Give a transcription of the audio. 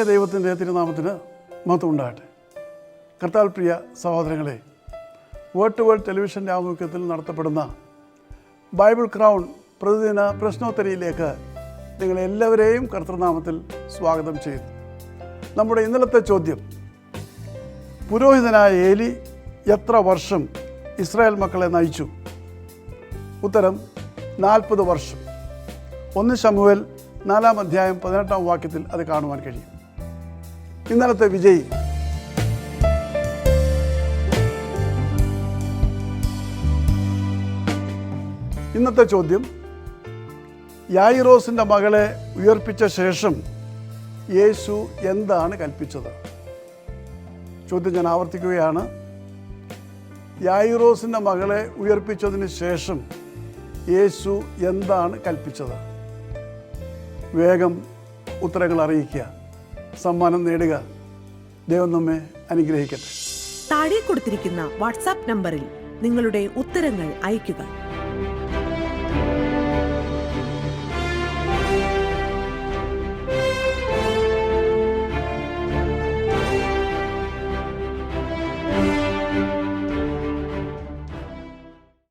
ദൈവത്തിൻ്റെ തിരുനാമത്തിന് മഹത്വം ഉണ്ടാകട്ടെ. കർത്താൽ പ്രിയ സഹോദരങ്ങളെ, വേർഡ് ടു വേൾഡ് ടെലിവിഷൻ്റെ ആഭിമുഖ്യത്തിൽ നടത്തപ്പെടുന്ന ബൈബിൾ ക്രൗൺ പ്രതിദിന പ്രശ്നോത്തരിയിലേക്ക് നിങ്ങളെല്ലാവരെയും കർത്തൃനാമത്തിൽ സ്വാഗതം ചെയ്യുന്നു. നമ്മുടെ ഇന്നലത്തെ ചോദ്യം, പുരോഹിതനായ ഏലി എത്ര വർഷം ഇസ്രായേൽ മക്കളെ നയിച്ചു? ഉത്തരം 40 വർഷം. 1 ശമൂവേൽ 4-ാം അധ്യായം 18-ാം വാക്യത്തിൽ അത് കാണുവാൻ കഴിയും. ഇന്നലത്തെ വിജയി ഇന്നത്തെ ചോദ്യം, യായിറോസിൻ്റെ മകളെ ഉയർപ്പിച്ച ശേഷം യേശു എന്താണ് കൽപ്പിച്ചത്? ചോദ്യം ഞാൻ ആവർത്തിക്കുകയാണ്. യായിറോസിൻ്റെ മകളെ ഉയർപ്പിച്ചതിന് ശേഷം യേശു എന്താണ് കൽപ്പിച്ചത്? വേഗം ഉത്തരങ്ങൾ അറിയിക്കുക, സമ്മാനം നേടുക. ദൈവം നമ്മെ അനുഗ്രഹിക്കട്ടെ. താഴെ കൊടുത്തിരിക്കുന്ന വാട്സാപ്പ് നമ്പറിൽ നിങ്ങളുടെ ഉത്തരങ്ങൾ അയയ്ക്കുക.